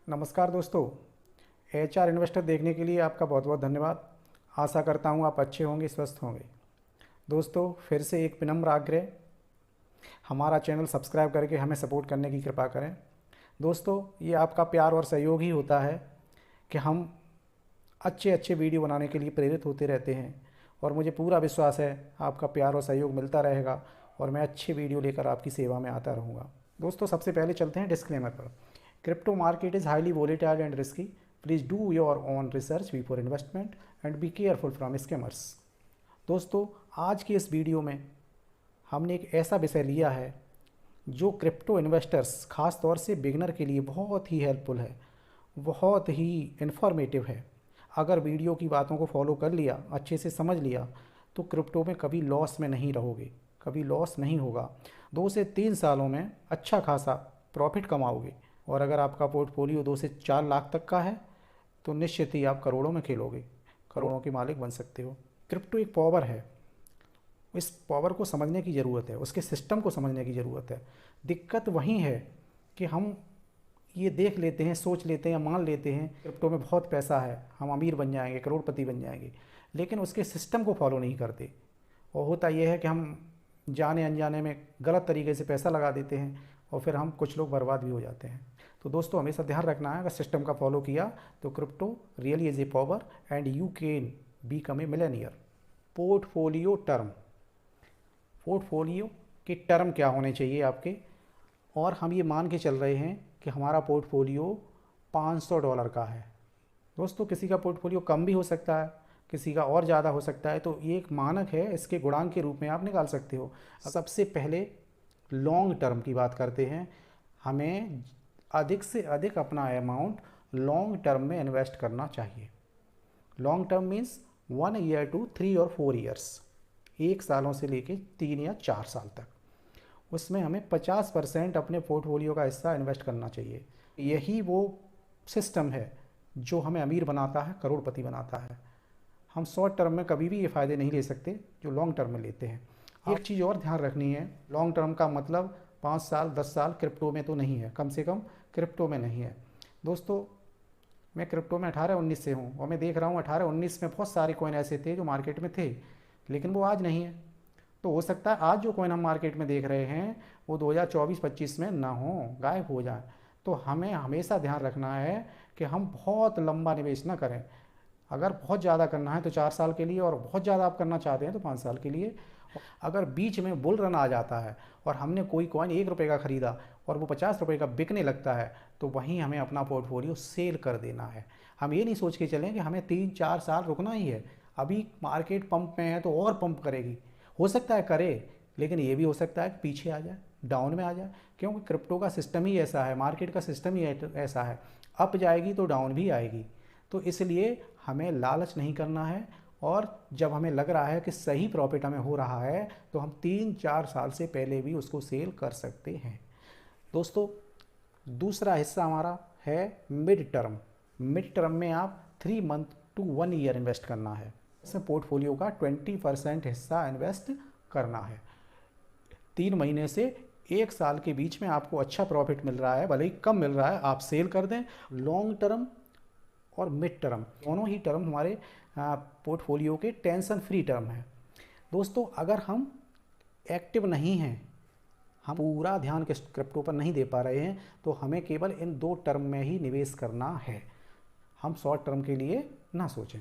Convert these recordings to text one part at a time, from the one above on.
नमस्कार दोस्तों, HR investor देखने के लिए आपका बहुत बहुत धन्यवाद। आशा करता हूँ आप अच्छे होंगे, स्वस्थ होंगे। दोस्तों, फिर से एक विनम्र आग्रह, हमारा चैनल सब्सक्राइब करके हमें सपोर्ट करने की कृपा करें। दोस्तों, ये आपका प्यार और सहयोग ही होता है कि हम अच्छे अच्छे वीडियो बनाने के लिए प्रेरित होते रहते हैं, और मुझे पूरा विश्वास है आपका प्यार और सहयोग मिलता रहेगा और मैं अच्छे वीडियो लेकर आपकी सेवा में आता रहूँगा। दोस्तों, सबसे पहले चलते हैं डिस्क्लेमर पर। Crypto market is highly volatile and risky. Please do your own research before investment and be careful from scammers. दोस्तों, आज की इस वीडियो में हमने एक ऐसा विषय लिया है जो क्रिप्टो इन्वेस्टर्स, ख़ास तौर से बिगनर के लिए बहुत ही हेल्पफुल है, बहुत ही इन्फॉर्मेटिव है। अगर वीडियो की बातों को फॉलो कर लिया, अच्छे से समझ लिया, तो क्रिप्टो में कभी लॉस में नहीं रहोगे, कभी लॉस नहीं होगा। 2 से 3 सालों में अच्छा खासा प्रॉफिट कमाओगे, और अगर आपका पोर्टफोलियो 2 से 4 लाख तक का है तो निश्चित ही आप करोड़ों में खेलोगे, करोड़ों के मालिक बन सकते हो। क्रिप्टो एक पावर है, इस पावर को समझने की ज़रूरत है, उसके सिस्टम को समझने की ज़रूरत है। दिक्कत वहीं है कि हम ये देख लेते हैं, सोच लेते हैं, मान लेते हैं क्रिप्टो में बहुत पैसा है, हम अमीर बन जाएंगे, करोड़पति बन जाएंगे, लेकिन उसके सिस्टम को फॉलो नहीं करते। और होता यह है कि हम जाने अनजाने में गलत तरीके से पैसा लगा देते हैं और फिर हम कुछ लोग बर्बाद भी हो जाते हैं। तो दोस्तों, हमेशा ध्यान रखना है, अगर सिस्टम का फॉलो किया तो crypto really is a power and you can become a millionaire. Portfolio term, portfolio के टर्म क्या होने चाहिए आपके, और हम ये मान के चल रहे हैं कि हमारा पोर्टफोलियो $500 का है। दोस्तों, किसी का पोर्टफोलियो कम भी हो सकता है, किसी का और ज़्यादा हो सकता है, तो ये एक मानक है, इसके गुणांक के रूप में आप निकाल सकते हो। सबसे पहले लॉन्ग टर्म की बात करते हैं। हमें अधिक से अधिक अपना अमाउंट लॉन्ग टर्म में इन्वेस्ट करना चाहिए। Long term means 1 year to 3 और 4 ईयर्स, 1 सालों से लेके 3 या 4 साल तक। उसमें हमें 50% अपने पोर्टफोलियो का हिस्सा इन्वेस्ट करना चाहिए। यही वो सिस्टम है जो हमें अमीर बनाता है, करोड़पति बनाता है। हम शॉर्ट टर्म में कभी भी ये फ़ायदे नहीं ले सकते जो लॉन्ग टर्म में लेते हैं। एक चीज़ और ध्यान रखनी है, लॉन्ग टर्म का मतलब 5 साल 10 साल क्रिप्टो में तो नहीं है, कम से कम क्रिप्टो में नहीं है। दोस्तों, मैं क्रिप्टो में 18-19 से हूँ, और मैं देख रहा हूँ 18-19 में बहुत सारे कॉइन ऐसे थे जो मार्केट में थे, लेकिन वो आज नहीं है। तो हो सकता है आज जो कॉइन हम मार्केट में देख रहे हैं वो 2024-25 में ना हो, गायब हो जाए। तो हमें हमेशा ध्यान रखना है कि हम बहुत लंबा निवेश ना करें। अगर बहुत ज़्यादा करना है तो 4 साल के लिए, और बहुत ज़्यादा आप करना चाहते हैं तो 5 साल के लिए। अगर बीच में बुल रन आ जाता है और हमने कोई कॉइन ₹1 का ख़रीदा और वो ₹50 का बिकने लगता है, तो वहीं हमें अपना पोर्टफोलियो सेल कर देना है। हम ये नहीं सोच के चलें कि हमें 3-4 साल रुकना ही है, अभी मार्केट पंप में है तो और पंप करेगी। हो सकता है करे, लेकिन ये भी हो सकता है कि पीछे आ जाए, डाउन में आ जाए, क्योंकि क्रिप्टो का सिस्टम ही ऐसा है, मार्केट का सिस्टम ही ऐसा है, अप जाएगी तो डाउन भी आएगी। तो इसलिए हमें लालच नहीं करना है, और जब हमें लग रहा है कि सही प्रॉफिट हमें हो रहा है तो हम 3-4 साल से पहले भी उसको सेल कर सकते हैं। दोस्तों, दूसरा हिस्सा हमारा है मिड टर्म। मिड टर्म में आप 3 मंथ टू 1 ईयर इन्वेस्ट करना है। इसमें पोर्टफोलियो का 20% हिस्सा इन्वेस्ट करना है। 3 महीने से 1 साल के बीच में आपको अच्छा प्रॉफिट मिल रहा है, भले ही कम मिल रहा है, आप सेल कर दें। लॉन्ग टर्म और मिड टर्म दोनों ही टर्म हमारे पोर्टफोलियो के टेंशन फ्री टर्म है। दोस्तों, अगर हम एक्टिव नहीं हैं, हम पूरा ध्यान क्रिप्टो पर नहीं दे पा रहे हैं, तो हमें केवल इन 2 टर्म में ही निवेश करना है। हम शॉर्ट टर्म के लिए ना सोचें।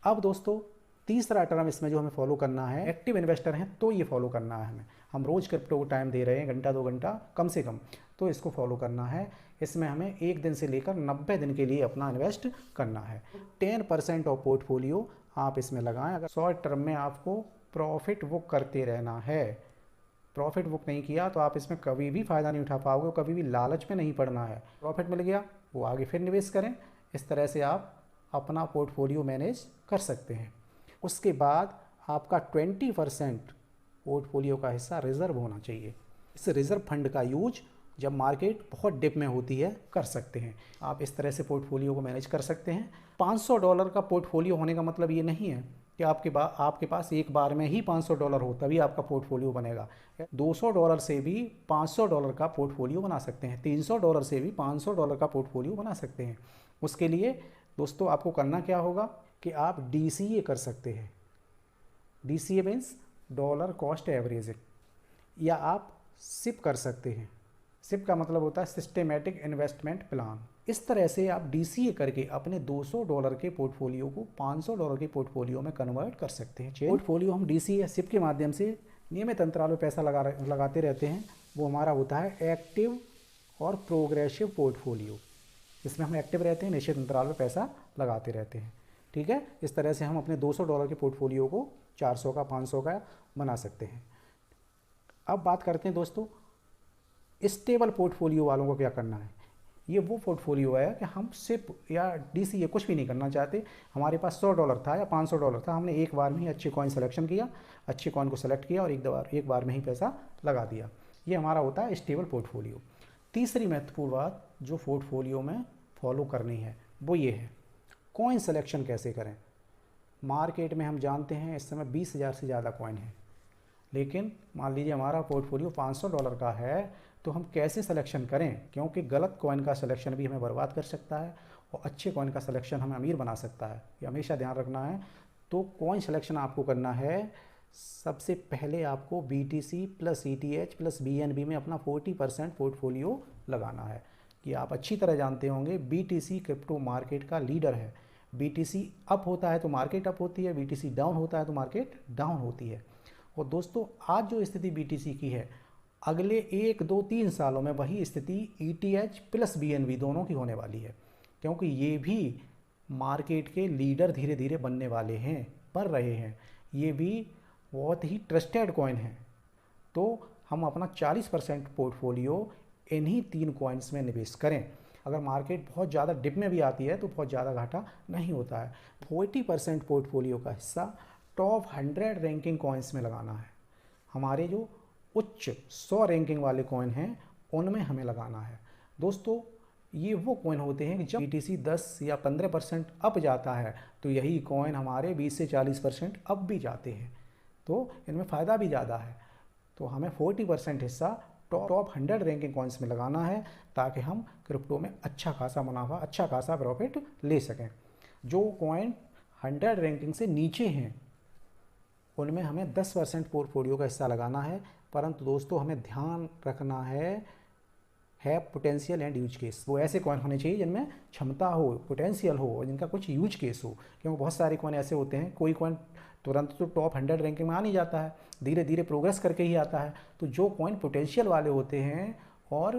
अब दोस्तों, तीसरा टर्म इसमें जो हमें फॉलो करना है, एक्टिव इन्वेस्टर हैं तो ये फॉलो करना है हमें। हम रोज़ क्रिप्टो को टाइम दे रहे हैं, घंटा 2 घंटा कम से कम, तो इसको फॉलो करना है। इसमें हमें 1 दिन से लेकर 90 दिन के लिए अपना इन्वेस्ट करना है। 10% ऑफ पोर्टफोलियो आप इसमें लगाएं। अगर शॉर्ट टर्म में आपको प्रॉफिट बुक करते रहना है, प्रॉफिट बुक नहीं किया तो आप इसमें कभी भी फ़ायदा नहीं उठा पाओगे, कभी भी लालच में नहीं पड़ना है। प्रॉफिट मिल गया, वो आगे फिर निवेश करें। इस तरह से आप अपना पोर्टफोलियो मैनेज कर सकते हैं। उसके बाद आपका 20% पोर्टफोलियो का हिस्सा रिज़र्व होना चाहिए। इस रिज़र्व फंड का यूज जब मार्केट बहुत डिप में होती है कर सकते हैं। आप इस तरह से पोर्टफोलियो को मैनेज कर सकते हैं। $500 का पोर्टफोलियो होने का मतलब ये नहीं है कि आपके पास एक बार में ही $500 हो, तभी आपका पोर्टफोलियो बनेगा। $200 से भी $500 का पोर्टफोलियो बना सकते हैं, $300 से भी $500 का पोर्टफोलियो बना सकते हैं। उसके लिए दोस्तों आपको करना क्या होगा कि आप DCA कर सकते हैं। DCA means dollar cost averaging, या आप SIP कर सकते हैं। SIP का मतलब होता है सिस्टेमेटिक इन्वेस्टमेंट प्लान। इस तरह से आप DCA करके अपने $200 के पोर्टफोलियो को $500 के पोर्टफोलियो में कन्वर्ट कर सकते हैं। पोर्टफोलियो हम DCA या SIP के माध्यम से नियमित अंतराल में पैसा लगाते रहते हैं, वो हमारा होता है एक्टिव और प्रोग्रेसिव पोर्टफोलियो। इसमें हम एक्टिव रहते हैं, निश्चित अंतराल में पैसा लगाते रहते हैं। ठीक है, इस तरह से हम अपने $200 के पोर्टफोलियो को 400 का 500 का बना सकते हैं। अब बात करते हैं दोस्तों स्टेबल पोर्टफोलियो वालों को क्या करना है। ये वो पोर्टफोलियो है कि हम SIP या DCA कुछ भी नहीं करना चाहते। हमारे पास $100 था या $500 था, हमने एक बार में ही अच्छे कॉइन सिलेक्शन किया, अच्छे कॉइन को सेलेक्ट किया और एक बार में ही पैसा लगा दिया। ये हमारा होता है स्टेबल पोर्टफोलियो। तीसरी महत्वपूर्ण बात जो पोर्टफोलियो में फॉलो करनी है वो ये है, कॉइन सिलेक्शन कैसे करें। मार्केट में हम जानते हैं इस समय 20,000 से ज़्यादा कॉइन है, लेकिन मान लीजिए हमारा पोर्टफोलियो $500 का है, तो हम कैसे सिलेक्शन करें, क्योंकि गलत कॉइन का सिलेक्शन भी हमें बर्बाद कर सकता है और अच्छे कॉइन का सिलेक्शन हमें अमीर बना सकता है। ये हमेशा ध्यान रखना है। तो कॉइन सिलेक्शन आपको करना है, सबसे पहले आपको BTC plus ETH plus BNB में अपना 40% पोर्टफोलियो लगाना है। कि आप अच्छी तरह जानते होंगे BTC क्रिप्टो मार्केट का लीडर है। BTC अप होता है तो मार्केट अप होती है, BTC डाउन होता है तो मार्केट डाउन होती है। और दोस्तों आज जो स्थिति BTC की है, अगले 1, 2, 3 सालों में वही स्थिति ETH प्लस BNB दोनों की होने वाली है, क्योंकि ये भी मार्केट के लीडर धीरे धीरे बनने वाले हैं, बन रहे हैं। ये भी बहुत ही ट्रस्टेड कॉइन है। तो हम अपना 40% पोर्टफोलियो इन्हीं 3 कॉइन्स में निवेश करें। अगर मार्केट बहुत ज़्यादा डिप में भी आती है तो बहुत ज़्यादा घाटा नहीं होता है। 40% पोर्टफोलियो का हिस्सा टॉप 100 रैंकिंग कॉइन्स में लगाना है। हमारे जो उच्च 100 रैंकिंग वाले कॉइन हैं उनमें हमें लगाना है। दोस्तों ये वो कॉइन होते हैं कि जब BTC 10 या 15% अप जाता है तो यही कॉइन हमारे 20 से 40% अप भी जाते हैं, तो इनमें फ़ायदा भी ज़्यादा है। तो हमें 40% हिस्सा टॉप 100 रैंकिंग कॉइन्स में लगाना है, ताकि हम क्रिप्टो में अच्छा खासा मुनाफा, अच्छा खासा प्रॉफिट ले सकें। जो कॉइन 100 रैंकिंग से नीचे हैं उनमें हमें 10% पोर्टफोलियो का हिस्सा लगाना है। परंतु दोस्तों हमें ध्यान रखना है पोटेंशियल एंड यूज केस। वो ऐसे कॉइन होने चाहिए जिनमें क्षमता हो, पोटेंशियल हो और जिनका कुछ यूज केस हो। क्योंकि बहुत सारे कॉइन ऐसे होते हैं, कोई कॉइन तुरंत तो टॉप 100 रैंकिंग में आ नहीं जाता है, धीरे धीरे प्रोग्रेस करके ही आता है। तो जो कॉइन पोटेंशियल वाले होते हैं और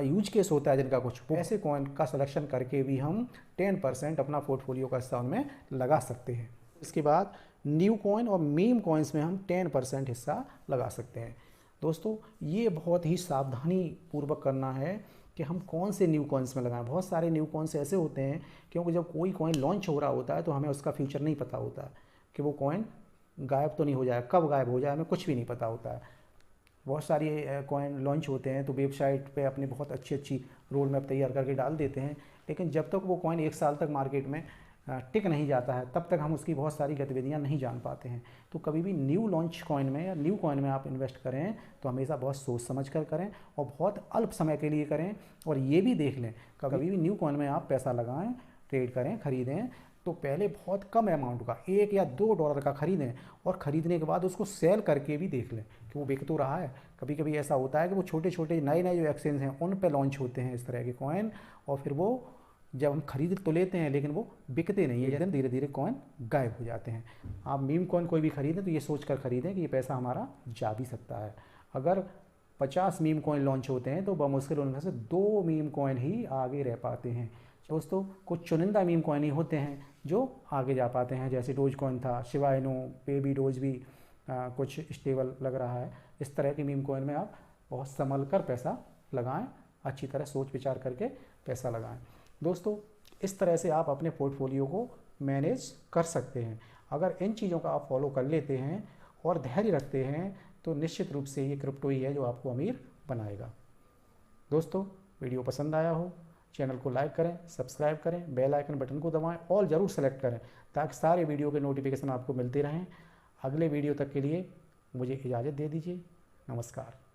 यूज केस होता है जिनका कुछ, ऐसे कॉइन का सिलेक्शन करके भी हम 10% अपना पोर्टफोलियो का हिस्सा उनमें लगा सकते हैं। इसके बाद न्यू कॉइन और मीम कॉइन्स में हम 10% हिस्सा लगा सकते हैं। दोस्तों ये बहुत ही सावधानी पूर्वक करना है कि हम कौन से न्यू कॉइन्स में लगाएं। बहुत सारे न्यू कॉइन्स ऐसे होते हैं, क्योंकि जब कोई कॉइन लॉन्च हो रहा होता है तो हमें उसका फ्यूचर नहीं पता होता है कि वो कॉइन गायब तो नहीं हो जाए, कब गायब हो जाए हमें कुछ भी नहीं पता होता है। बहुत सारी कॉइन लॉन्च होते हैं तो वेबसाइट पे अपनी बहुत अच्छी रोड मैप तैयार करके डाल देते हैं, लेकिन जब तक वो कॉइन 1 साल तक मार्केट में टिक नहीं जाता है तब तक हम उसकी बहुत सारी गतिविधियां नहीं जान पाते हैं। तो कभी भी न्यू लॉन्च कॉइन में या न्यू कॉइन में आप इन्वेस्ट करें तो हमेशा बहुत सोच समझ कर करें और बहुत अल्प समय के लिए करें। और ये भी देख लें, कभी भी न्यू कॉइन में आप पैसा लगाएं, ट्रेड करें, ख़रीदें तो पहले बहुत कम अमाउंट का $1 या $2 का ख़रीदें और ख़रीदने के बाद उसको सेल करके भी देख लें कि वो बिक तो रहा है। कभी कभी ऐसा होता है कि वो छोटे छोटे नए जो एक्सचेंज हैं उन पे लॉन्च होते हैं इस तरह के कॉइन, और फिर वो जब हम खरीद तो लेते हैं लेकिन वो बिकते नहीं है, जैसे धीरे धीरे कॉइन गायब हो जाते हैं। आप मीम कॉइन कोई भी खरीदें तो ये सोच कर खरीदें कि ये पैसा हमारा जा भी सकता है। अगर 50 मीम कॉइन लॉन्च होते हैं तो बमुश्किल उनमें से 2 मीम कॉइन ही आगे रह पाते हैं। दोस्तों कुछ चुनिंदा मीम कॉइन ही होते हैं जो आगे जा पाते हैं, जैसे डोज कॉइन था, शिबा इनू, बेबी डोज भी कुछ स्टेबल लग रहा है। इस तरह की मीम कॉइन में आप बहुत संभल कर पैसा लगाएं, अच्छी तरह सोच विचार करके पैसा लगाएं। दोस्तों इस तरह से आप अपने पोर्टफोलियो को मैनेज कर सकते हैं। अगर इन चीज़ों का आप फॉलो कर लेते हैं और धैर्य रखते हैं तो निश्चित रूप से ये क्रिप्टो ही है जो आपको अमीर बनाएगा। दोस्तों वीडियो पसंद आया हो चैनल को लाइक करें, सब्सक्राइब करें, बेल आइकन बटन को दबाएं, ऑल ज़रूर सेलेक्ट करें ताकि सारे वीडियो के नोटिफिकेशन आपको मिलते रहें। अगले वीडियो तक के लिए मुझे इजाज़त दे दीजिए। नमस्कार।